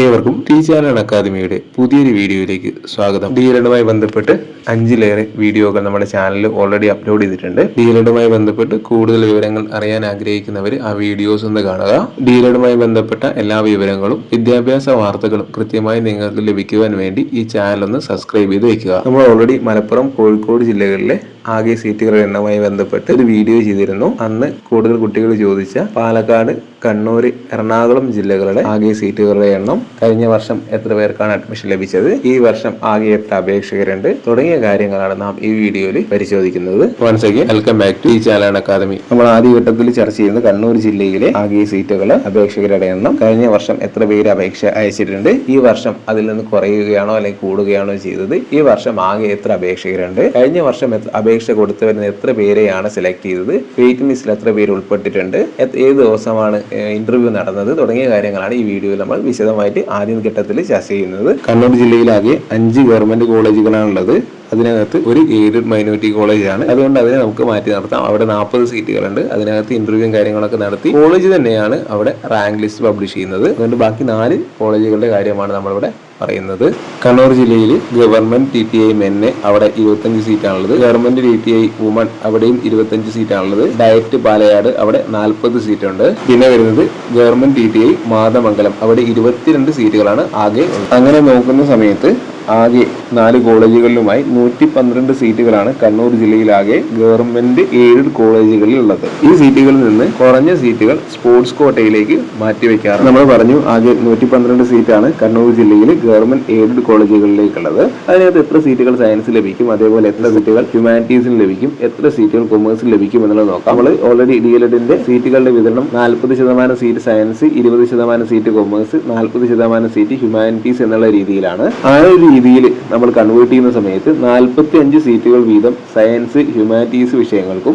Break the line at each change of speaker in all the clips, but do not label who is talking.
ഏവർക്കും ടീച്ചർ അക്കാദമിയുടെ പുതിയൊരു വീഡിയോയിലേക്ക് സ്വാഗതം. DLEDുമായി ബന്ധപ്പെട്ട് 5ലേറെ വീഡിയോകൾ നമ്മുടെ ചാനലിൽ ഓൾറെഡി അപ്ലോഡ് ചെയ്തിട്ടുണ്ട്. DLEDുമായി ബന്ധപ്പെട്ട് കൂടുതൽ വിവരങ്ങൾ അറിയാൻ ആഗ്രഹിക്കുന്നവർ ആ വീഡിയോസ് ഒന്ന് കാണുക. DLEDുമായി ബന്ധപ്പെട്ട എല്ലാ വിവരങ്ങളും വിദ്യാഭ്യാസ വാർത്തകളും കൃത്യമായി നിങ്ങൾക്ക് ലഭിക്കുവാൻ വേണ്ടി ഈ ചാനൽ ഒന്ന് സബ്സ്ക്രൈബ് ചെയ്ത് വെക്കുക. നമ്മൾ ഓൾറെഡി മലപ്പുറം, കോഴിക്കോട് ജില്ലകളിലെ ആകെ സീറ്റുകളുടെ എണ്ണവുമായി ബന്ധപ്പെട്ട് ഒരു വീഡിയോ ചെയ്തിരുന്നു. അന്ന് കൂടുതൽ കുട്ടികൾ ചോദിച്ച പാലക്കാട്, കണ്ണൂർ, എറണാകുളം ജില്ലകളുടെ ആകെ സീറ്റുകളുടെ എണ്ണം, കഴിഞ്ഞ വർഷം എത്ര പേർക്കാണ് അഡ്മിഷൻ ലഭിച്ചത്, ഈ വർഷം ആകെ എത്ര അപേക്ഷകരുണ്ട് തുടങ്ങിയ കാര്യങ്ങളാണ് നാം ഈ വീഡിയോയിൽ പരിശോധിക്കുന്നത്. Once again welcome back to teacher academy. നമ്മൾ ആദ്യഘട്ടത്തിൽ ചർച്ച ചെയ്യുന്നത് കണ്ണൂർ ജില്ലയിലെ ആകെ സീറ്റുകൾ, അപേക്ഷകരുടെ എണ്ണം, കഴിഞ്ഞ വർഷം എത്ര പേര് അപേക്ഷ അയച്ചിട്ടുണ്ട്, ഈ വർഷം അതിൽ നിന്ന് കുറയുകയാണോ അല്ലെങ്കിൽ കൂടുകയാണോ ചെയ്തത്, ഈ വർഷം ആകെ എത്ര അപേക്ഷകരുണ്ട്, കഴിഞ്ഞ വർഷം അപേക്ഷ കൊടുത്തവരിൽ എത്ര പേരെയാണ് സെലക്ട് ചെയ്തത്, വെയിറ്റിംഗ് ലിസ്റ്റിൽ എത്ര പേര് ഉൾപ്പെട്ടിട്ടുണ്ട്, ഏത് ദിവസമാണ് ഇന്റർവ്യൂ നടന്നത് തുടങ്ങിയ കാര്യങ്ങളാണ് ഈ വീഡിയോയിൽ നമ്മൾ വിശദമായിട്ട് ആദ്യ ഘട്ടത്തിൽ ചർച്ച ചെയ്യുന്നത്. കണ്ണൂർ ജില്ലയിലാകെ 5 ഗവൺമെന്റ് കോളേജുകളാണുള്ളത്. അതിനകത്ത് ഒരു എയ്ഡഡ് മൈനോറിറ്റി കോളേജാണ്. അതുകൊണ്ട് അതിനെ നമുക്ക് മാറ്റി നടത്താം. അവിടെ 40 സീറ്റുകളുണ്ട്. അതിനകത്ത് ഇന്റർവ്യൂവും കാര്യങ്ങളൊക്കെ നടത്തി കോളേജ് തന്നെയാണ് അവിടെ റാങ്ക് ലിസ്റ്റ് പബ്ലിഷ് ചെയ്യുന്നത്. അതുകൊണ്ട് ബാക്കി 4 കോളേജുകളുടെ കാര്യമാണ് നമ്മളിവിടെ പറയുന്നത്. കണ്ണൂർ ജില്ലയിൽ ഗവൺമെന്റ് TTI മെന്ന് അവിടെ 25 സീറ്റാണുള്ളത്. ഗവൺമെന്റ് TTI വുമൺ അവിടെയും 25 സീറ്റാണുള്ളത്. ഡയറ്റ് പാലയാട് അവിടെ 40 സീറ്റുണ്ട്. പിന്നെ വരുന്നത് ഗവൺമെന്റ് TTI മാതമംഗലം അവിടെ 22 സീറ്റുകളാണ് ആകെ. അങ്ങനെ നോക്കുന്ന സമയത്ത് ആകെ 4 കോളേജുകളിലുമായി 112 സീറ്റുകളാണ് കണ്ണൂർ ജില്ലയിലാകെ ഗവൺമെന്റ് എയ്ഡഡ് കോളേജുകളിൽ ഉള്ളത്. ഈ സീറ്റുകളിൽ നിന്ന് കുറഞ്ഞ സീറ്റുകൾ സ്പോർട്സ് കോട്ടയിലേക്ക് മാറ്റിവെക്കാറ്. നമ്മൾ പറഞ്ഞു ആകെ 112 സീറ്റാണ് കണ്ണൂർ ജില്ലയിൽ ഗവൺമെന്റ് എയ്ഡഡ് കോളേജുകളിലേക്കുള്ളത്. അതിനകത്ത് എത്ര സീറ്റുകൾ സയൻസ് ലഭിക്കും, അതേപോലെ എത്ര സീറ്റുകൾ ഹ്യൂമാനിറ്റീസിന് ലഭിക്കും, എത്ര സീറ്റുകൾ കൊമേഴ്സിൽ ലഭിക്കും എന്നുള്ളത് നോക്കാം. നമ്മൾ ഓൾറെഡി DLEDന്റെ സീറ്റുകളുടെ വിതരണം 40% seat science, 20% seat commerce, 40% seat humanities എന്നുള്ള രീതിയിലാണ്. ആ ഒരു രീതിയിൽ നമ്മൾ കൺവേർട്ട് ചെയ്യുന്ന സമയത്ത് 45 സീറ്റുകൾ വീതം സയൻസ്, ഹ്യൂമാനിറ്റീസ് വിഷയങ്ങൾക്കും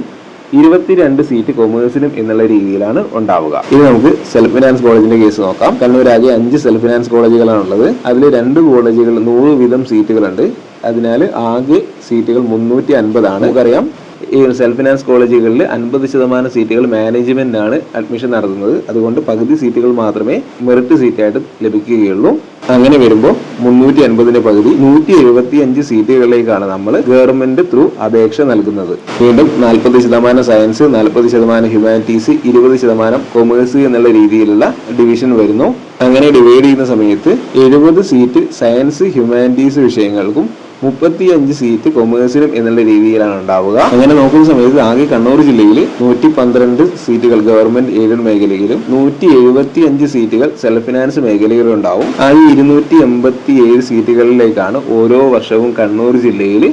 22 സീറ്റ് കൊമേഴ്സിനും എന്നുള്ള രീതിയിലാണ് ഉണ്ടാവുക. ഇനി നമുക്ക് സെൽഫ് ഫിനാൻസ് കോളേജിന്റെ കേസ് നോക്കാം. കണ്ണൂരാകെ 5 സെൽഫ് ഫിനാൻസ് കോളേജുകളാണുള്ളത്. അതിൽ 2 കോളേജുകൾ 100 വീതം സീറ്റുകളുണ്ട്. അതിനാൽ ആകെ സീറ്റുകൾ 350 ആണ്. നമുക്കറിയാം ഈ സെൽഫ് ഫിനാൻസ് കോളേജുകളിൽ 50% സീറ്റുകൾ മാനേജ്മെന്റാണ് അഡ്മിഷൻ നടത്തുന്നത്. അതുകൊണ്ട് പകുതി സീറ്റുകൾ മാത്രമേ മെറിറ്റ് സീറ്റായിട്ട് ലഭിക്കുകയുള്ളൂ. അങ്ങനെ വരുമ്പോൾ 350ന്റെ പകുതി 175 സീറ്റുകളിലേക്കാണ് നമ്മൾ ഗവൺമെന്റ് ത്രൂ അപേക്ഷ നൽകുന്നത്. വീണ്ടും 40% സയൻസ്, 40% ഹ്യൂമാനിറ്റീസ്, 20% കൊമേഴ്സ് എന്നുള്ള രീതിയിലുള്ള ഡിവിഷൻ വരുന്നു. അങ്ങനെ ഡിവൈഡ് ചെയ്യുന്ന സമയത്ത് 70 സീറ്റ് സയൻസ്, ഹ്യൂമാനിറ്റീസ് വിഷയങ്ങൾക്കും 35 സീറ്റ് കൊമേഴ്സിനും എന്നുള്ള രീതിയിലാണ് ഉണ്ടാവുക. അങ്ങനെ നോക്കുന്ന സമയത്ത് ആകെ കണ്ണൂർ ജില്ലയിൽ 112 സീറ്റുകൾ ഗവൺമെന്റ് എയ്ഡഡ് മേഖലയിലും 175 സീറ്റുകൾ സെൽഫ് ഫിനാൻസ് മേഖലയിലും ഉണ്ടാവും. ആ 287 സീറ്റുകളിലേക്കാണ് ഓരോ വർഷവും കണ്ണൂർ ജില്ലയിൽ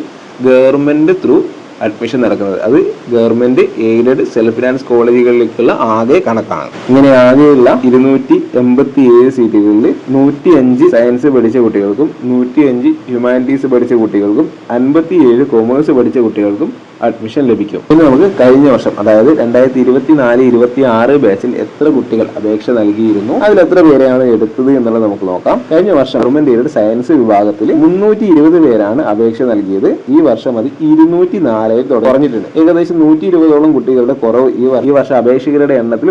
ഗവൺമെന്റ് ത്രൂ അഡ്മിഷൻ നടക്കുന്നത്. അത് ഗവൺമെന്റ് എയ്ഡഡ് സെൽഫ് ഫിനാൻസ് കോളേജുകളിലേക്കുള്ള ആകെ കണക്കാണ്. ഇങ്ങനെ ആകെയുള്ള 287 സീറ്റുകളിൽ 105 സയൻസ് പഠിച്ച കുട്ടികൾക്കും 105 ഹ്യൂമാനിറ്റീസ് പഠിച്ച കുട്ടികൾക്കും 57 കൊമേഴ്സ് പഠിച്ച കുട്ടികൾക്കും അഡ്മിഷൻ ലഭിക്കും. ഇനി നമുക്ക് കഴിഞ്ഞ വർഷം, അതായത് 2024-26 ബാച്ചിൽ എത്ര കുട്ടികൾ അപേക്ഷ നൽകിയിരുന്നു, അതിൽ എത്ര പേരെയാണ് എടുത്തത് എന്നുള്ളത് നമുക്ക് നോക്കാം. കഴിഞ്ഞ വർഷം ഗവൺമെന്റ് എയ്ഡഡ് സയൻസ് വിഭാഗത്തിൽ 320 പേരാണ് അപേക്ഷ നൽകിയത്. ഈ വർഷം അത് 204 കുറഞ്ഞിട്ടുണ്ട്. ഏകദേശം 120ഓളം കുട്ടികളുടെ കുറവ് ഈ വർഷം അപേക്ഷകരുടെ എണ്ണത്തിൽ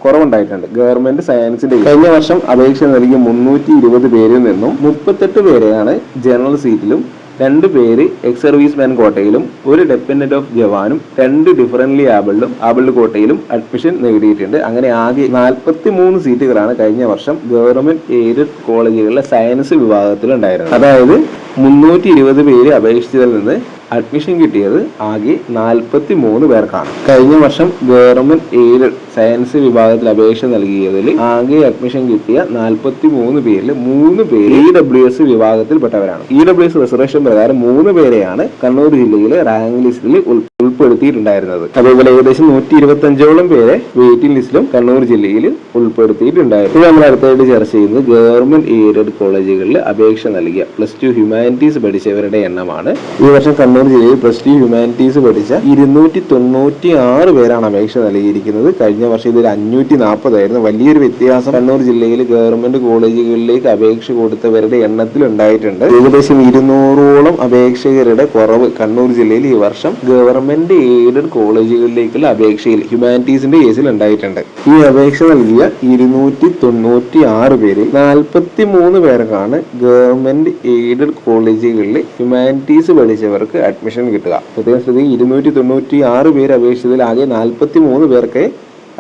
കുറവുണ്ടായിട്ടുണ്ട്. ഗവൺമെന്റ് സയൻസിന്റെ കഴിഞ്ഞ വർഷം അപേക്ഷ നൽകിയ 320 പേരിൽ നിന്നും 38 പേരെയാണ് ജനറൽ സീറ്റിലും, 2 പേര് എക്സ് സർവീസ് മാൻ കോട്ടയിലും, 1 ഡിപെൻഡന്റ് ഓഫ് ജവാനും, 2 ഡിഫറൻറ്റ്ലി ആബിൾഡ് കോട്ടയിലും അഡ്മിഷൻ നേടിയിട്ടുണ്ട്. അങ്ങനെ ആകെ 43 സീറ്റുകളാണ് കഴിഞ്ഞ വർഷം ഗവൺമെന്റ് എയ്ഡഡ് കോളേജുകളിലെ സയൻസ് വിഭാഗത്തിൽ ഉണ്ടായിരുന്നത്. അതായത് 320 പേര് അപേക്ഷിച്ചതിൽ നിന്ന് അഡ്മിഷൻ കിട്ടിയത് ആകെ 43 പേർക്കാണ്. കഴിഞ്ഞ വർഷം ഗവൺമെന്റ് എയ്ഡഡ് സയൻസ് വിഭാഗത്തിൽ അപേക്ഷ നൽകിയതിൽ ആകെ അഡ്മിഷൻ കിട്ടിയ 43 പേരിൽ 3 പേര് EWS വിഭാഗത്തിൽപ്പെട്ടവരാണ്. EWS റിസർവേഷൻ പ്രകാരം 3 പേരെയാണ് കണ്ണൂർ ജില്ലയിലെ റാങ്ക് ലിസ്റ്റിൽ ഉൾപ്പെടുത്തിയിട്ടുണ്ടായിരുന്നത്. അതേപോലെ ഏകദേശം 125ഓളം പേരെ വെയിറ്റിംഗ് ലിസ്റ്റിലും കണ്ണൂർ ജില്ലയിൽ ഉൾപ്പെടുത്തിയിട്ടുണ്ടായിരുന്നു. നമ്മൾ അടുത്തായിട്ട് ചർച്ച ചെയ്യുന്നത് ഗവൺമെന്റ് എയ്ഡഡ് കോളേജുകളിൽ അപേക്ഷ നൽകിയ +2 ഹ്യൂമാനിറ്റീസ് പഠിച്ചവരുടെ എണ്ണമാണ്. ഈ വർഷം കണ്ണൂർ ജില്ലയിൽ +2 ഹ്യൂമാനിറ്റീസ് പഠിച്ച 296 പേരാണ് അപേക്ഷ നൽകിയിരിക്കുന്നത്. കഴിഞ്ഞ വർഷം ഇതൊരു 540 ആയിരുന്നു. വലിയൊരു വ്യത്യാസം കണ്ണൂർ ജില്ലയിൽ ഗവൺമെന്റ് കോളേജുകളിലേക്ക് അപേക്ഷ കൊടുത്തവരുടെ എണ്ണത്തിൽ ഉണ്ടായിട്ടുണ്ട്. ഏകദേശം 200ഓളം അപേക്ഷകരുടെ കുറവ് കണ്ണൂർ ജില്ലയിൽ ഈ വർഷം ഗവൺമെന്റ് ഗവൺമെന്റ് എയ്ഡഡ് കോളേജുകളിലേക്കുള്ള അപേക്ഷയിൽ ഹ്യൂമാനിറ്റീസിന്റെ കേസിൽ ഉണ്ടായിട്ടുണ്ട്. ഈ അപേക്ഷ നൽകിയ 296 പേരിൽ 43 പേർക്കാണ് ഗവൺമെന്റ് എയ്ഡഡ് കോളേജുകളിൽ ഹ്യൂമാനിറ്റീസ് പഠിച്ചവർക്ക് അഡ്മിഷൻ കിട്ടുക. പ്രത്യേകം ശ്രദ്ധിക്കുക, 296 പേര് അപേക്ഷിച്ചതിൽ ആകെ 43 പേർക്ക്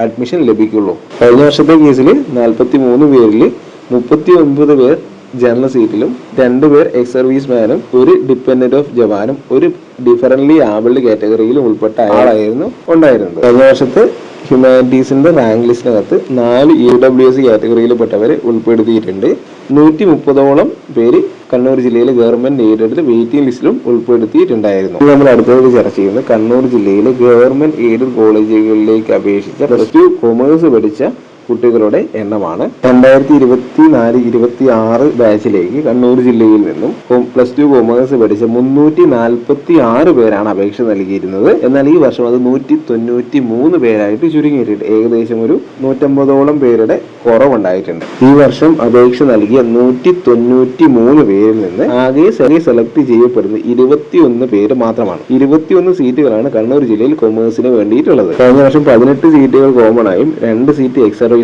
അഡ്മിഷൻ ലഭിക്കുള്ളൂ. കഴിഞ്ഞ വർഷത്തെ കേസിൽ 43 പേരിൽ 39 പേർ ജനറൽ സീറ്റിലും 2 പേർ എക്സ് സർവീസ് മാനും 1 ഡിപ്പെൻഡന്റ് ഓഫ് ജവാനും 1 ഡിഫറൻറ്റ്ലി ആബിൾഡ് കാറ്റഗറിയിലും ഉൾപ്പെട്ട ആളായിരുന്നു ഉണ്ടായിരുന്നത്. കഴിഞ്ഞ വർഷത്തെ ഹ്യൂമാനിറ്റീസിന്റെ റാങ്ക് ലിസ്റ്റിനകത്ത് 4 EWS കാറ്റഗറിയിൽപ്പെട്ടവരെ ഉൾപ്പെടുത്തിയിട്ടുണ്ട്. 130ഓളം പേര് കണ്ണൂർ ജില്ലയിലെ ഗവൺമെന്റ് എയ്ഡഡ് വെയിറ്റിംഗ് ലിസ്റ്റിലും ഉൾപ്പെടുത്തിയിട്ടുണ്ടായിരുന്നു. നമ്മൾ അടുത്തത് ചർച്ച ചെയ്യുന്നത് കണ്ണൂർ ജില്ലയിലെ ഗവൺമെന്റ് എയ്ഡഡ് കോളേജുകളിലേക്ക് അപേക്ഷിച്ച +2 കൊമേഴ്സ് പഠിച്ച കുട്ടികളുടെ എണ്ണമാണ്. 2024-26 ബാച്ചിലേക്ക് കണ്ണൂർ ജില്ലയിൽ നിന്നും +2 കൊമേഴ്സ് പഠിച്ച 346 പേരാണ് അപേക്ഷ നൽകിയിരുന്നത്. എന്നാൽ ഈ വർഷം അത് 193 പേരായിട്ട് ചുരുങ്ങിയിട്ടുണ്ട്. ഏകദേശം ഒരു 150ഓളം പേരുടെ കുറവുണ്ടായിട്ടുണ്ട്. ഈ വർഷം അപേക്ഷ നൽകിയ 193 പേരിൽ നിന്ന് ആകെ സെലക്ട് ചെയ്യപ്പെടുന്ന 21 പേര് മാത്രമാണ്. 21 സീറ്റുകളാണ് കണ്ണൂർ ജില്ലയിൽ കൊമേഴ്സിന് വേണ്ടിയിട്ടുള്ളത്. കഴിഞ്ഞ വർഷം 18 സീറ്റുകൾ കോമൺ ആയും 2 seat ex serviceman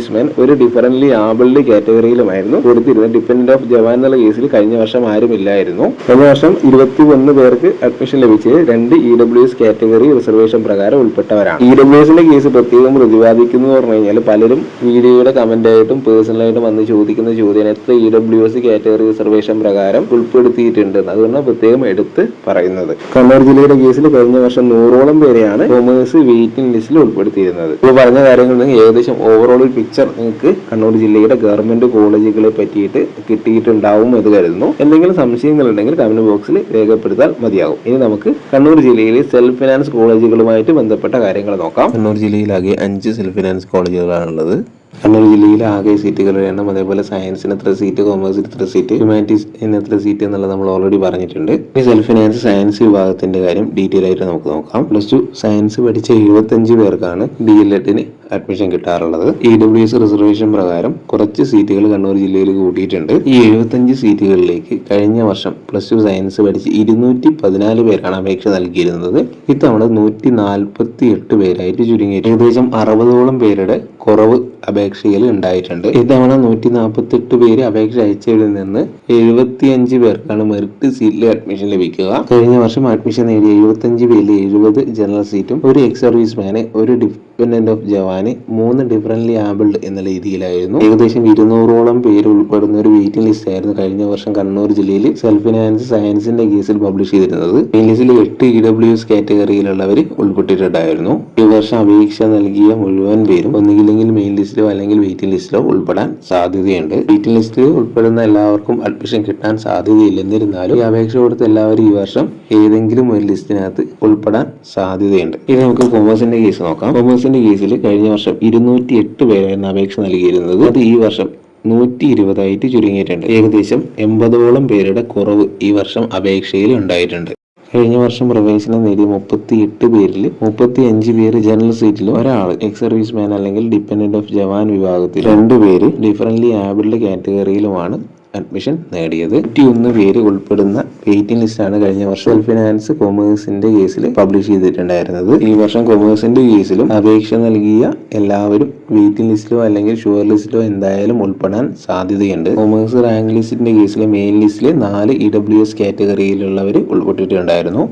1 differently abled കാറ്റഗറിയിലുമായിരുന്നു കൊടുത്തിരുന്നത്. ഡിപ്പെൻഡന്റ് ഓഫ് ജവാൻ എന്നുള്ള കേസിൽ കഴിഞ്ഞ വർഷം ആരും ഇല്ലായിരുന്നു. കഴിഞ്ഞ വർഷം 21 പേർക്ക് അഡ്മിഷൻ ലഭിച്ചത് 2 EWS കാറ്റഗറി റിസർവേഷൻ പ്രകാരം ഉൾപ്പെട്ടവരാണ്. EWSന്റെ കേസ് പ്രത്യേകം പ്രതിപാദിക്കുന്നു പറഞ്ഞു കഴിഞ്ഞാൽ പലരും വീഡിയോയുടെ കമന്റ് ആയിട്ടും പേഴ്സണലായിട്ടും വന്ന് ചോദിക്കുന്ന ചോദ്യം എത്ര EWS കാറ്റഗറി റിസർവേഷൻ പ്രകാരം ഉൾപ്പെടുത്തിയിട്ടുണ്ട്. അതുകൊണ്ട് പ്രത്യേകം എടുത്ത് പറയുന്നത്. കണ്ണൂർ ജില്ലയുടെ കേസിൽ കഴിഞ്ഞ വർഷം 100ഓളം പേരെയാണ് കൊമേഴ്സ് വെയിറ്റിംഗ് ലിസ്റ്റിൽ ഉൾപ്പെടുത്തിയിരുന്നത്. ഇപ്പോൾ പറഞ്ഞ കാര്യങ്ങൾ ഏകദേശം ഓവറോൾ പിക്ചർ നിങ്ങൾക്ക് കണ്ണൂർ ജില്ലയുടെ ഗവൺമെന്റ് കോളേജുകളെ പറ്റിയിട്ട് കിട്ടിയിട്ടുണ്ടാവും എന്ന് കരുതുന്നു. എന്തെങ്കിലും സംശയങ്ങൾ ഉണ്ടെങ്കിൽ കമന്റ് ബോക്സിൽ രേഖപ്പെടുത്താൻ മതിയാകും. ഇനി നമുക്ക് കണ്ണൂർ ജില്ലയിലെ സെൽഫ് ഫിനാൻസ് കോളേജുകളുമായിട്ട് ബന്ധപ്പെട്ട കാര്യങ്ങൾ നോക്കാം. കണ്ണൂർ ജില്ലയിലാകെ 5 സെൽഫ് ഫിനാൻസ് കോളേജുകളാണുള്ളത്. കണ്ണൂർ ജില്ലയിലെ ആകെ സീറ്റുകളുടെ എണ്ണം, അതേപോലെ സയൻസിന് എത്ര സീറ്റ്, കൊമേഴ്സിന് എത്ര സീറ്റ്, ഹ്യൂമാനിറ്റീസിന് എത്ര സീറ്റ് എന്നുള്ളത് നമ്മൾ ഓൾറെഡി പറഞ്ഞിട്ടുണ്ട്. ഈ സെൽഫ് ഫിനാൻസ് സയൻസ് വിഭാഗത്തിന്റെ കാര്യം ഡീറ്റെയിൽ ആയിട്ട് നമുക്ക് നോക്കാം. +2 സയൻസ് പഠിച്ച 75 പേർക്കാണ് DLEDന് അഡ്മിഷൻ കിട്ടാറുള്ളത്. EWS റിസർവേഷൻ പ്രകാരം കുറച്ച് സീറ്റുകൾ കണ്ണൂർ ജില്ലയിൽ കൂട്ടിയിട്ടുണ്ട്. ഈ 75 സീറ്റുകളിലേക്ക് കഴിഞ്ഞ വർഷം +2 സയൻസ് പഠിച്ച് 214 പേരാണ് അപേക്ഷ നൽകിയിരുന്നത്. ഇത്തവണ 148 പേരായിട്ട് ചുരുങ്ങി. ഏകദേശം 60ഓളം പേരുടെ കുറവ് അപേക്ഷയിൽ ഉണ്ടായിട്ടുണ്ട്. ഇത്തവണ 148 പേര് അപേക്ഷ അയച്ചവരിൽ നിന്ന് 75 പേർക്കാണ് മെറിറ്റ് സീറ്റിൽ അഡ്മിഷൻ ലഭിക്കുക. കഴിഞ്ഞ വർഷം അഡ്മിഷൻ നേടിയ 75 പേരിൽ 70 ജനറൽ സീറ്റും 1 എക്സ് സർവീസ് മാന് 1 ഡിപ്പെൻഡന്റ് ഓഫ് ജവാന് 3 ഡിഫറൻറ്റ്ലി ആബിൾഡ് എന്ന രീതിയിലായിരുന്നു. ഏകദേശം 200ഓളം പേര് ഉൾപ്പെടുന്ന ഒരു വെയിറ്റിംഗ് ലിസ്റ്റ് ആയിരുന്നു കഴിഞ്ഞ വർഷം കണ്ണൂർ ജില്ലയിൽ സെൽഫ് ഫിനാൻസ് സയൻസിന്റെ കേസിൽ പബ്ലിഷ് ചെയ്തിരുന്നത്. മെയിൻ ലിസ്റ്റിൽ 8 EWS കാറ്റഗറിയിലുള്ളവർ ഉൾപ്പെട്ടിട്ടുണ്ടായിരുന്നു. ഈ വർഷം അപേക്ഷ നൽകിയ മുഴുവൻ പേരും ഒന്നുകില്ലെങ്കിൽ മെയിൻ ലിസ്റ്റിലോ അല്ലെങ്കിൽ വെയിറ്റിംഗ് ലിസ്റ്റിലോ ഉൾപ്പെടാൻ സാധ്യതയുണ്ട്. വെയിറ്റിംഗ് ലിസ്റ്റിൽ ഉൾപ്പെടുന്ന എല്ലാവർക്കും അഡ്മിഷൻ കിട്ടാൻ സാധ്യതയില്ല. എന്നിരുന്നാലും ഈ അപേക്ഷ കൊടുത്ത എല്ലാവരും ഈ വർഷം ഏതെങ്കിലും ഒരു ലിസ്റ്റിനകത്ത് ഉൾപ്പെടാൻ സാധ്യതയുണ്ട്. ഇനി നമുക്ക് കൊമേഴ്സിന്റെ കേസ് നോക്കാം. കൊമേഴ്സിന്റെ കേസിൽ കഴിഞ്ഞ വർഷം 208 പേരായിരുന്നു അപേക്ഷ നൽകിയിരുന്നത്. അത് ഈ വർഷം 120 ചുരുങ്ങിയിട്ടുണ്ട്. ഏകദേശം 80ഓളം പേരുടെ കുറവ് ഈ വർഷം അപേക്ഷയിൽ ഉണ്ടായിട്ടുണ്ട്. കഴിഞ്ഞ വർഷം പ്രവേശനം നേടിയ 38 പേരിൽ 35 പേര് ജനറൽ സീറ്റിലും ഒരാൾ എക്സ് സർവീസ് മാൻ അല്ലെങ്കിൽ ഡിപ്പെൻഡന്റ് ഓഫ് ജവാൻ വിഭാഗത്തിൽ 2 പേര് ഡിഫറൻറ്റ്ലി ആബിൾഡ് കാറ്റഗറിയിലുമാണ് അഡ്മിഷൻ നേടിയത്. 101 പേര് ഉൾപ്പെടുന്ന വെയിറ്റിംഗ് ലിസ്റ്റാണ് കഴിഞ്ഞ വർഷം സെൽഫ് ഫിനാൻസ് കൊമേഴ്സിന്റെ കേസിൽ പബ്ലിഷ് ചെയ്തിട്ടുണ്ടായിരുന്നത്. ഈ വർഷം കൊമേഴ്സിന്റെ കേസിലും അപേക്ഷ നൽകിയ എല്ലാവരും വെയിറ്റിംഗ് ലിസ്റ്റിലോ അല്ലെങ്കിൽ ഷുവർ ലിസ്റ്റിലോ എന്തായാലും ഉൾപ്പെടാൻ സാധ്യതയുണ്ട്. കൊമേഴ്സ് റാങ്ക് ലിസ്റ്റിന്റെ കേസിലെ മെയിൻ ലിസ്റ്റിലെ 4 EWS കാറ്റഗറിയിലുള്ളവർ ഉൾപ്പെട്ടിട്ടുണ്ടായിരുന്നു.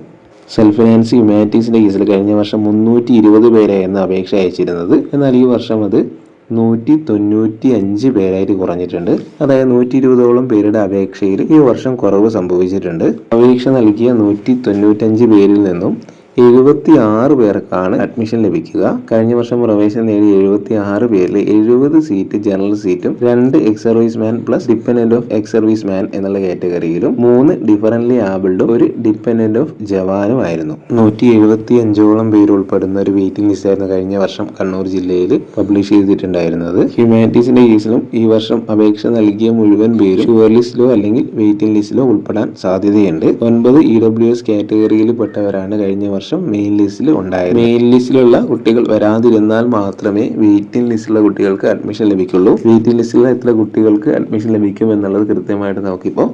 സെൽഫ് ഫിനാൻസ് ഹ്യൂമാനിറ്റീസിന്റെ കേസിൽ കഴിഞ്ഞ വർഷം 320 പേരായിരുന്നു അപേക്ഷ അയച്ചിരുന്നത്. എന്നാൽ ഈ വർഷം അത് 195 പേരായിട്ട് കുറഞ്ഞിട്ടുണ്ട്. അതായത് 120ഓളം പേരുടെ അപേക്ഷയിൽ ഈ വർഷം കുറവ് സംഭവിച്ചിട്ടുണ്ട്. അപേക്ഷ നൽകിയ 195 പേരിൽ നിന്നും 76 പേർക്കാണ് അഡ്മിഷൻ ലഭിക്കുക. കഴിഞ്ഞ വർഷം പ്രവേശനം നേടിയ 76 പേരിൽ 70 സീറ്റ് ജനറൽ സീറ്റും 2 X service man plus dependent of X service മാൻ എന്നുള്ള കാറ്റഗറിയിലും 3 ഡിഫറൻറ്റ്ലി ആബിൾഡും 1 ഡിപ്പെൻഡന്റ് ഓഫ് ജവാനും ആയിരുന്നു. 175ഓളം പേര് ഉൾപ്പെടുന്ന ഒരു വെയിറ്റിംഗ് ലിസ്റ്റ് ആയിരുന്നു കഴിഞ്ഞ വർഷം കണ്ണൂർ ജില്ലയിൽ പബ്ലിഷ് ചെയ്തിട്ടുണ്ടായിരുന്നത്. ഹ്യൂമാനിറ്റീസിന്റെ കേസിലും ഈ വർഷം അപേക്ഷ നൽകിയ മുഴുവൻ പേരും ഷുവർ ലിസ്റ്റിലോ അല്ലെങ്കിൽ വെയിറ്റിംഗ് ലിസ്റ്റിലോ ഉൾപ്പെടാൻ സാധ്യതയുണ്ട്. 9 EWS കാറ്റഗറിയിൽ പെട്ടവരാണ് കഴിഞ്ഞ വർഷം മെയിൻ ലിസ്റ്റിൽ ഉണ്ടായത്. മെയിൻ ലിസ്റ്റിലുള്ള കുട്ടികൾ വരാതിരുന്നാൽ മാത്രമേ വെയിറ്റിംഗ് ലിസ്റ്റിലുള്ള കുട്ടികൾക്ക് അഡ്മിഷൻ ലഭിക്കുള്ളൂ. വെയിറ്റിംഗ് ലിസ്റ്റിലുള്ള എത്ര കുട്ടികൾക്ക് അഡ്മിഷൻ ലഭിക്കും എന്നുള്ളത് കൃത്യമായിട്ട് നമുക്കിപ്പോൾ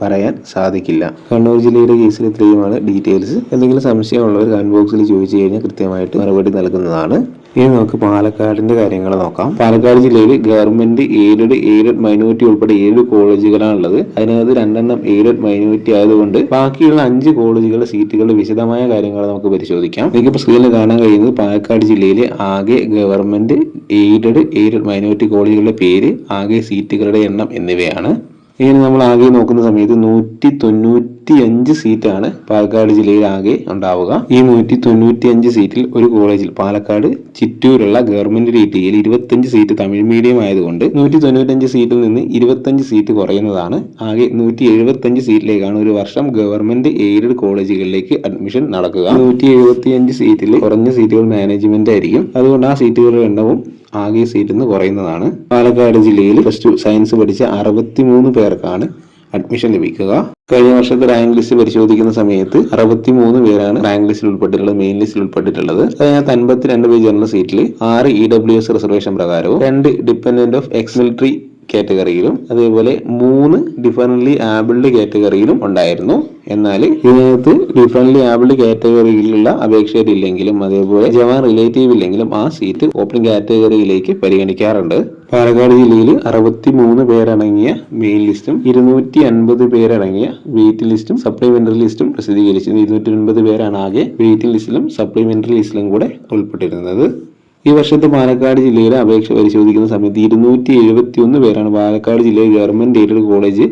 പറയാൻ സാധിക്കില്ല. കണ്ണൂർ ജില്ലയുടെ കേസിൽ ഇത്രയുമാണ് ഡീറ്റെയിൽസ്. എന്തെങ്കിലും സംശയമുള്ളവർ കമന്റ് ബോക്സിൽ ചോദിച്ചു കഴിഞ്ഞാൽ കൃത്യമായിട്ട് മറുപടി നൽകുന്നതാണ്. ഇനി നമുക്ക് പാലക്കാടിന്റെ കാര്യങ്ങൾ നോക്കാം. പാലക്കാട് ജില്ലയിൽ ഗവൺമെന്റ് എയ്ഡഡ് മൈനോറിറ്റി ഉൾപ്പെടെ 7 കോളേജുകളാണുള്ളത്. അതിനകത്ത് 2 എയ്ഡഡ് മൈനോറിറ്റി ആയതുകൊണ്ട് ബാക്കിയുള്ള 5 കോളേജുകളുടെ സീറ്റുകളുടെ വിശദമായ കാര്യങ്ങൾ നമുക്ക് പരിശോധിക്കാം. നിങ്ങൾക്ക് സ്ക്രീനിൽ കാണാൻ കഴിയുന്നത് പാലക്കാട് ജില്ലയിലെ ആകെ ഗവൺമെന്റ് എയ്ഡഡ് മൈനോറിറ്റി കോളേജുകളുടെ പേര്, ആകെ സീറ്റുകളുടെ എണ്ണം എന്നിവയാണ്. ഇങ്ങനെ നമ്മൾ ആകെ നോക്കുന്ന സമയത്ത് 195 സീറ്റാണ് പാലക്കാട് ജില്ലയിൽ ആകെ ഉണ്ടാവുക. ഈ 195 സീറ്റിൽ ഒരു കോളേജിൽ പാലക്കാട് ചിറ്റൂരുള്ള ഗവൺമെന്റ് ഡിയിൽ 25 സീറ്റ് തമിഴ് മീഡിയം ആയതുകൊണ്ട് 195 സീറ്റിൽ നിന്ന് 25 സീറ്റ് കുറയുന്നതാണ്. ആകെ 175 സീറ്റിലേക്കാണ് ഒരു വർഷം ഗവൺമെന്റ് എയ്ഡഡ് കോളേജുകളിലേക്ക് അഡ്മിഷൻ നടക്കുക. 175 സീറ്റിൽ കുറഞ്ഞ സീറ്റുകൾ മാനേജ്മെന്റ് ആയിരിക്കും. അതുകൊണ്ട് ആ സീറ്റുകളുടെ എണ്ണവും ആകെ സീറ്റിൽ നിന്ന് കുറയുന്നതാണ്. പാലക്കാട് ജില്ലയിൽ +2 സയൻസ് പഠിച്ച 63 പേർക്കാണ് അഡ്മിഷൻ ലഭിക്കുക. കഴിഞ്ഞ വർഷത്തെ റാങ്ക് ലിസ്റ്റ് പരിശോധിക്കുന്ന സമയത്ത് 63 പേരാണ് റാങ്ക് ലിസ്റ്റിൽ ഉൾപ്പെട്ടിട്ടുള്ളത്, മെയിൻ ലിസ്റ്റിൽ ഉൾപ്പെട്ടിട്ടുള്ളത്. അതിനകത്ത് 52 പേര് ജനറൽ സീറ്റിൽ, 6 EWS റിസർവേഷൻ പ്രകാരവും, 2 ഡിപെൻഡന്റ് ഓഫ് എക്സ് മിലിറ്ററി കാറ്റഗറിയിലും അതേപോലെ 3 ഡിഫറൻറ്റ്ലി ആബിൾഡ് കാറ്റഗറിയിലും ഉണ്ടായിരുന്നു. എന്നാൽ ഇതിനകത്ത് ഡിഫറൻറ്റ്ലി ആബിൾഡ് കാറ്റഗറിയിലുള്ള അപേക്ഷകരില്ലെങ്കിലും അതേപോലെ ജവാൻ റിലേറ്റീവ് ഇല്ലെങ്കിലും ആ സീറ്റ് ഓപ്പൺ കാറ്റഗറിയിലേക്ക് പരിഗണിക്കാറുണ്ട്. പാലക്കാട് ജില്ലയിൽ 63 പേരടങ്ങിയ മെയിൻ ലിസ്റ്റും 250 പേരടങ്ങിയ വെയിറ്റിംഗ് ലിസ്റ്റും സപ്ലിമെന്ററി ലിസ്റ്റും പ്രസിദ്ധീകരിച്ചു. 250 പേരാണ് ആകെ വെയിറ്റിംഗ് ലിസ്റ്റിലും സപ്ലിമെന്ററി ലിസ്റ്റിലും കൂടെ ഉൾപ്പെട്ടിരുന്നത്. ഈ വർഷത്തെ പാലക്കാട് ജില്ലയിലെ അപേക്ഷ പരിശോധിക്കുന്ന സമയത്ത് 271 പേരാണ് പാലക്കാട് ജില്ലയിൽ ഗവൺമെന്റ് എയ്ഡഡ് കോളേജ്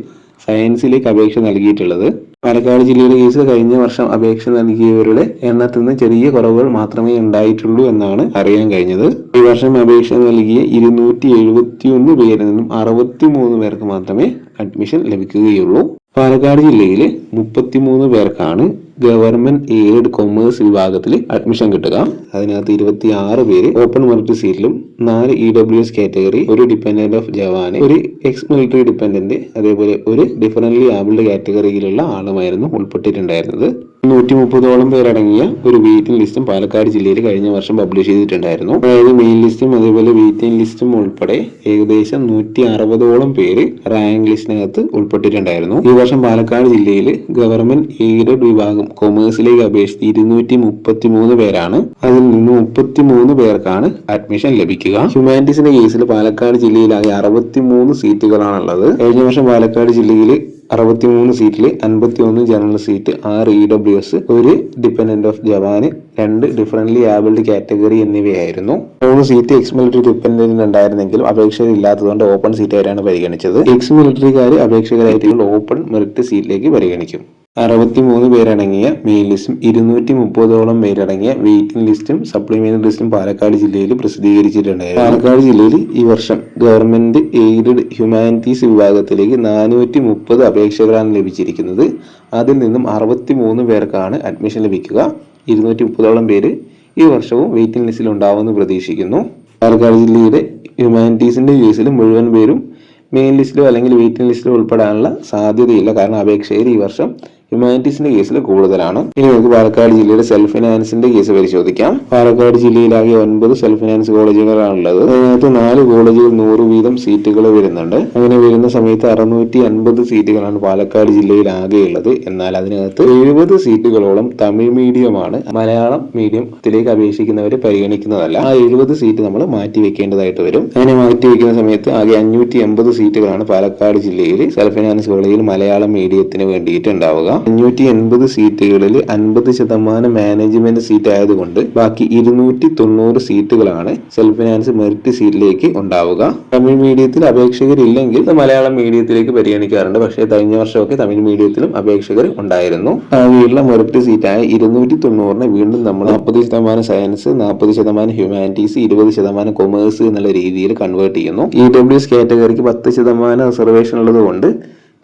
സയൻസിലേക്ക് അപേക്ഷ നൽകിയിട്ടുള്ളത്. പാലക്കാട് ജില്ലയുടെ കേസിൽ കഴിഞ്ഞ വർഷം അപേക്ഷ നൽകിയവരുടെ എണ്ണത്തിൽ നിന്ന് ചെറിയ കുറവുകൾ മാത്രമേ ഉണ്ടായിട്ടുള്ളൂ എന്നാണ് അറിയാൻ കഴിഞ്ഞത്. ഈ വർഷം അപേക്ഷ നൽകിയ 271 പേരിൽ നിന്നും 63 പേർക്ക് മാത്രമേ അഡ്മിഷൻ ലഭിക്കുകയുള്ളൂ. പാലക്കാട് ജില്ലയിൽ 33 പേർക്കാണ് ഗവൺമെന്റ് എയ്ഡഡ് കൊമേഴ്സ് വിഭാഗത്തിൽ അഡ്മിഷൻ കിട്ടുക. അതിനകത്ത് 26 പേര് ഓപ്പൺ മെറിറ്റ് സീറ്റിലും 4 EWS കാറ്റഗറി, 1 ഡിപെൻഡന്റ് ഓഫ് ജവാന്, 1 എക്സ് മിലിറ്ററി ഡിപെൻഡന്റ്, അതേപോലെ 1 ഡിഫറൻറ്റ്ലി ആബിൾഡ് കാറ്റഗറിയിലുള്ള ആളുമായിരുന്നു ഉൾപ്പെട്ടിട്ടുണ്ടായിരുന്നത്. 130ഓളം പേരടങ്ങിയ ഒരു വെയിറ്റിംഗ് ലിസ്റ്റും പാലക്കാട് ജില്ലയിൽ കഴിഞ്ഞ വർഷം പബ്ലിഷ് ചെയ്തിട്ടുണ്ടായിരുന്നു. അതായത് മെയിൻ ലിസ്റ്റും അതേപോലെ വെയിറ്റിംഗ് ലിസ്റ്റും ഉൾപ്പെടെ ഏകദേശം 160ഓളം പേര് റാങ്ക് ലിസ്റ്റിനകത്ത് ഉൾപ്പെട്ടിട്ടുണ്ടായിരുന്നു. ഈ വർഷം പാലക്കാട് ജില്ലയിൽ ഗവൺമെന്റ് എയ്ഡഡ് വിഭാഗം കൊമേഴ്സിലേക്ക് അപേക്ഷിച്ച് 233 പേരാണ്. അതിൽ നിന്ന് 33 പേർക്കാണ് അഡ്മിഷൻ ലഭിക്കുക. ഹ്യൂമാനിറ്റീസിന്റെ കേസിൽ പാലക്കാട് ജില്ലയിലാകെ 63 സീറ്റുകളാണുള്ളത്. കഴിഞ്ഞ വർഷം പാലക്കാട് ജില്ലയിൽ 63 സീറ്റിൽ 51 general seat, 6 EWS, 1 dependent of ജവാന്, 2 ഡിഫറൻറ്റ്ലി ആബിൾഡ് കാറ്റഗറി എന്നിവയായിരുന്നു. 3 സീറ്റ് എക്സ് മിലിറ്ററി ഡിപെൻഡന്റ് ഉണ്ടായിരുന്നെങ്കിലും അപേക്ഷകരില്ലാത്തതുകൊണ്ട് ഓപ്പൺ സീറ്റായിട്ടാണ് പരിഗണിച്ചത്. എക്സ് മിലിറ്ററിക്കാർ അപേക്ഷകരായിട്ടുള്ള ഓപ്പൺ മെറിറ്റ് സീറ്റിലേക്ക് പരിഗണിക്കും. 63 പേരടങ്ങിയ മെയിൻ ലിസ്റ്റും 230ഓളം പേരടങ്ങിയ വെയിറ്റിംഗ് ലിസ്റ്റും സപ്ലിമെന്ററി ലിസ്റ്റും പാലക്കാട് ജില്ലയിൽ പ്രസിദ്ധീകരിച്ചിട്ടുണ്ടായിരുന്നു. പാലക്കാട് ജില്ലയിൽ ഈ വർഷം ഗവൺമെന്റ് എയ്ഡഡ് ഹ്യൂമാനിറ്റീസ് വിഭാഗത്തിലേക്ക് 430 അപേക്ഷകളാണ് ലഭിച്ചിരിക്കുന്നത്. അതിൽ നിന്നും 63 പേർക്കാണ് അഡ്മിഷൻ ലഭിക്കുക. 230ഓളം പേര് ഈ വർഷവും വെയിറ്റിംഗ് ലിസ്റ്റിൽ ഉണ്ടാവുമെന്ന് പ്രതീക്ഷിക്കുന്നു. പാലക്കാട് ജില്ലയുടെ ഹ്യൂമാനിറ്റീസിന്റെ കേസിൽ മുഴുവൻ പേരും മെയിൻ ലിസ്റ്റിലോ അല്ലെങ്കിൽ വെയിറ്റിംഗ് ലിസ്റ്റിലോ ഉൾപ്പെടാനുള്ള സാധ്യതയില്ല. കാരണം അപേക്ഷകർ ഈ വർഷം ഹ്യൂമാനിറ്റീസിന്റെ കേസിൽ കൂടുതലാണ്. ഇനി നമുക്ക് പാലക്കാട് ജില്ലയുടെ സെൽഫ് ഫിനാൻസിന്റെ കേസ് പരിശോധിക്കാം. പാലക്കാട് ജില്ലയിലാകെ 9 സെൽഫ് ഫിനാൻസ് കോളേജുകളാണുള്ളത്. അതിനകത്ത് 4 കോളേജുകൾ 100 വീതം സീറ്റുകൾ വരുന്നുണ്ട്. അങ്ങനെ വരുന്ന സമയത്ത് 650 സീറ്റുകളാണ് പാലക്കാട് ജില്ലയിൽ ആകെയുള്ളത്. എന്നാൽ അതിനകത്ത് 70 സീറ്റുകളോളം തമിഴ് മീഡിയമാണ്. മലയാളം മീഡിയത്തിലേക്ക് അപേക്ഷിക്കുന്നവരെ പരിഗണിക്കുന്നതല്ല. ആ 70 സീറ്റ് നമ്മൾ മാറ്റിവെക്കേണ്ടതായിട്ട് വരും. അങ്ങനെ മാറ്റിവെക്കുന്ന സമയത്ത് ആകെ 580 സീറ്റുകളാണ് പാലക്കാട് ജില്ലയിൽ സെൽഫ് ഫിനാൻസ് കോളേജിൽ മലയാളം മീഡിയത്തിന് വേണ്ടിയിട്ട് ഉണ്ടാവുക. 580 സീറ്റുകളിൽ 50% മാനേജ്മെന്റ് സീറ്റ് ആയതുകൊണ്ട് ബാക്കി 290 സീറ്റുകളാണ് സെൽഫ് ഫിനാൻസ് മെറിറ്റ് സീറ്റിലേക്ക് ഉണ്ടാവുക. തമിഴ് മീഡിയത്തിൽ അപേക്ഷകരില്ലെങ്കിൽ മലയാളം മീഡിയത്തിലേക്ക് പരിഗണിക്കാറുണ്ട്. പക്ഷേ കഴിഞ്ഞ വർഷമൊക്കെ തമിഴ് മീഡിയത്തിലും അപേക്ഷകർ ഉണ്ടായിരുന്നു. ആകെയുള്ള മെറിറ്റ് സീറ്റായ 290 വീണ്ടും നമ്മൾ 40% സയൻസ്, 40% ഹ്യൂമാനിറ്റീസ്, 20% കൊമേഴ്സ് എന്നുള്ള രീതിയിൽ കൺവേർട്ട് ചെയ്യുന്നു. EWS കാറ്റഗറിക്ക് 10% റിസർവേഷൻ ഉള്ളത് കൊണ്ട്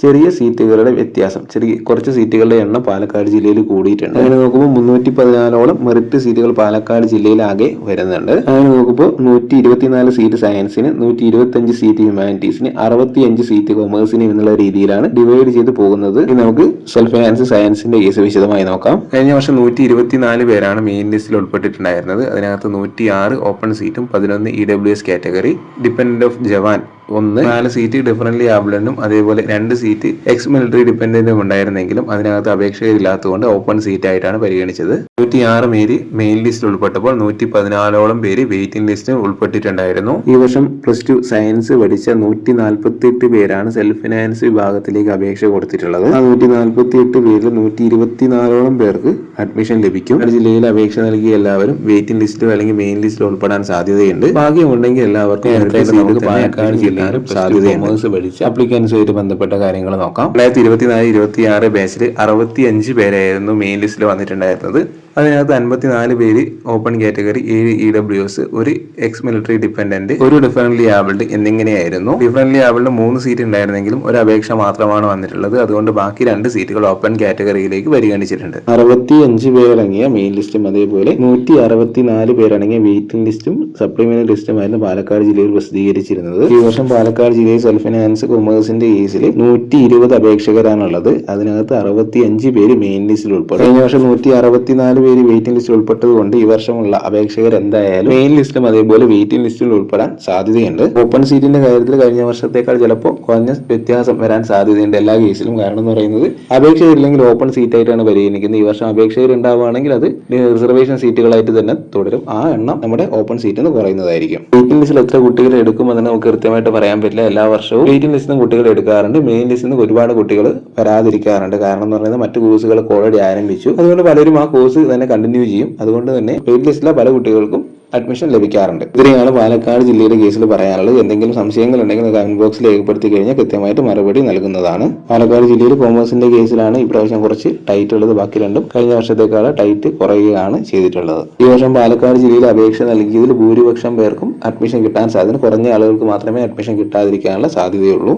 ചെറിയ സീറ്റുകളുടെ വ്യത്യാസം, കുറച്ച് സീറ്റുകളുടെ എണ്ണം പാലക്കാട് ജില്ലയിൽ കൂടിയിട്ടുണ്ട്. അങ്ങനെ നോക്കുമ്പോൾ 314ഓളം മെറിറ്റ് സീറ്റുകൾ പാലക്കാട് ജില്ലയിൽ ആകെ വരുന്നുണ്ട്. അങ്ങനെ നോക്കുമ്പോൾ 124 സീറ്റ് സയൻസിന്, 125 സീറ്റ് ഹ്യൂമാനിറ്റീസിന്, 65 സീറ്റ് കൊമേഴ്സിന് എന്നുള്ള രീതിയിലാണ് ഡിവൈഡ് ചെയ്ത് പോകുന്നത്. ഇനി നമുക്ക് സെൽഫ് ഫിനാൻസ് സയൻസിന്റെ കേസ് വിശദമായി നോക്കാം. കഴിഞ്ഞ വർഷം 124 പേരാണ് മെയിൻ ലിസ്റ്റിൽ ഉൾപ്പെട്ടിട്ടുണ്ടായിരുന്നത്. അതിനകത്ത് 106 ഓപ്പൺ സീറ്റും 11 EWS കാറ്റഗറി, ഡിപെൻഡന്റ് ഓഫ് ജവാൻ ഒന്ന് 4 സീറ്റ് ഡിഫറൻറ്റ്ലി ആബിളിനും അതേപോലെ 2 സീറ്റ് എക്സ് മിലിറ്ററി ഡിപെൻഡന്റും ഉണ്ടായിരുന്നെങ്കിലും അതിനകത്ത് അപേക്ഷകരില്ലാത്തതുകൊണ്ട് ഓപ്പൺ സീറ്റ് ആയിട്ടാണ് പരിഗണിച്ചത്. 106 പേര് മെയിൻ ലിസ്റ്റിൽ ഉൾപ്പെട്ടപ്പോൾ 114ഓളം പേര് വെയിറ്റിംഗ് ലിസ്റ്റിൽ ഉൾപ്പെട്ടിട്ടുണ്ടായിരുന്നു. ഈ വർഷം +2 സയൻസ് പഠിച്ച 148 പേരാണ് സെൽഫ് ഫിനാൻസ് വിഭാഗത്തിലേക്ക് അപേക്ഷ കൊടുത്തിട്ടുള്ളത്. ആ 148 പേരിൽ 124ഓളം പേർക്ക് അഡ്മിഷൻ ലഭിക്കും. ജില്ലയിൽ അപേക്ഷ നൽകിയ എല്ലാവരും വെയിറ്റിംഗ് ലിസ്റ്റിലോ അല്ലെങ്കിൽ മെയിൻ ലിസ്റ്റിലോ ഉൾപ്പെടാൻ സാധ്യതയുണ്ട്. ഭാഗ്യമുണ്ടെങ്കിൽ എല്ലാവർക്കും പാലക്കാട് ജില്ലയിലും സാധ്യതയുണ്ട്. പഠിച്ച അപ്ലിക്കൻസുമായിട്ട് ബന്ധപ്പെട്ട കാര്യങ്ങൾ നോക്കാം. 2024-26 ബാച്ചിൽ 65 പേരായിരുന്നു മെയിൻ ലിസ്റ്റിൽ വന്നിട്ടുണ്ടായിരുന്നത്. അതിനകത്ത് 54 പേര് ഓപ്പൺ കാറ്റഗറി, 7 EWS, ഒരു എക്സ് മിലിറ്ററി ഡിപെൻഡന്റ്, ഒരു differently abled എന്നിങ്ങനെയായിരുന്നു. Differently abled 3 seat ഉണ്ടായിരുന്നെങ്കിലും ഒരു അപേക്ഷ മാത്രമാണ് വന്നിട്ടുള്ളത്. അതുകൊണ്ട് ബാക്കി 2 സീറ്റുകൾ ഓപ്പൺ കാറ്റഗറിയിലേക്ക് പരിഗണിച്ചിട്ടുണ്ട്. 65 പേരടങ്ങിയ മെയിൻ ലിസ്റ്റും അതേപോലെ 164 പേരടങ്ങിയ വെയിറ്റിംഗ് ലിസ്റ്റും സപ്ലിമെന്ററി ലിസ്റ്റുമായിരുന്നു പാലക്കാട് ജില്ലയിൽ പ്രസിദ്ധീകരിച്ചിരുന്നത്. ഈ വർഷം പാലക്കാട് ജില്ലയിൽ സെൽഫ് ഫിനാൻസ് കൊമേഴ്സിന്റെ കേസിൽ 120 അപേക്ഷകരാണുള്ളത്. അതിനകത്ത് 65 പേര് മെയിൻ ലിസ്റ്റിൽ ഉൾപ്പെടും. കഴിഞ്ഞ വർഷം 164 പേര് വെയിറ്റിംഗ് ലിസ്റ്റിൽ ഉൾപ്പെട്ടതുകൊണ്ട് ഈ വർഷമുള്ള അപേക്ഷകർ എന്തായാലും മെയിൻ ലിസ്റ്റും അതേപോലെ വെയിറ്റിംഗ് ലിസ്റ്റിൽ ഉൾപ്പെടാൻ സാധ്യതയുണ്ട്. ഓപ്പൺ സീറ്റിന്റെ കാര്യത്തിൽ കഴിഞ്ഞ വർഷത്തേക്കാൾ ചിലപ്പോൾ കുറഞ്ഞ വ്യത്യാസം വരാൻ സാധ്യതയുണ്ട് എല്ലാ കേസിലും. കാരണം എന്ന് പറയുന്നത് അപേക്ഷകരില്ലെങ്കിൽ ഓപ്പൺ സീറ്റ് ആയിട്ടാണ് പരിഗണിക്കുന്നത്. ഈ വർഷം അപേക്ഷകർ ഉണ്ടാവുകയാണെങ്കിൽ അത് റിസർവേഷൻ സീറ്റുകളായിട്ട് തന്നെ തുടരും. ആ എണ്ണം നമ്മുടെ ഓപ്പൺ സീറ്റിൽ നിന്ന് കുറയുന്നതായിരിക്കും. വെയിറ്റിംഗ് ലിസ്റ്റിൽ എത്ര കുട്ടികൾ എടുക്കുമെന്ന് നമുക്ക് കൃത്യമായിട്ട് പറയാൻ പറ്റില്ല. എല്ലാ വർഷവും വെയിറ്റിംഗ് ലിസ്റ്റിൽ നിന്ന് കുട്ടികൾ എടുക്കാറുണ്ട്. മെയിൻ ലിസ്റ്റിൽ നിന്ന് ഒരുപാട് കുട്ടികൾ വരാതിരിക്കാറുണ്ട്. കാരണം എന്ന് പറയുന്നത് മറ്റു കോഴ്സുകളൊക്കെ ഓൾറെഡി ആരംഭിച്ചു. അതുകൊണ്ട് പലരും ആ കോഴ്സ് തന്നെ കണ്ടിന്യൂ ചെയ്യും. അതുകൊണ്ട് തന്നെ വെയിറ്റ് ലിസ്റ്റിലെ പല കുട്ടികൾക്കും അഡ്മിഷൻ ലഭിക്കാറുണ്ട്. ഇത്രയാണ് പാലക്കാട് ജില്ലയുടെ കേസിൽ പറയാനുള്ളത്. എന്തെങ്കിലും സംശയങ്ങൾ ഉണ്ടെങ്കിൽ കമന്റ് ബോക്സിൽ രേഖപ്പെടുത്തി കഴിഞ്ഞാൽ കൃത്യമായിട്ട് മറുപടി നൽകുന്നതാണ്. പാലക്കാട് ജില്ലയിൽ കോമേഴ്സിന്റെ കേസിലാണ് ഇപ്രാവശ്യം കുറച്ച് ടൈറ്റ് ഉള്ളത്. ബാക്കി രണ്ടും കഴിഞ്ഞ വർഷത്തേക്കാൾ ടൈറ്റ് കുറയുകയാണ് ചെയ്തിട്ടുള്ളത്. ഈ വർഷം പാലക്കാട് ജില്ലയിൽ അപേക്ഷ നൽകിയതിൽ ഭൂരിപക്ഷം പേർക്കും അഡ്മിഷൻ കിട്ടാൻ സാധ്യത, കുറഞ്ഞ ആളുകൾക്ക് മാത്രമേ അഡ്മിഷൻ കിട്ടാതിരിക്കാനുള്ള സാധ്യതയുള്ളൂ.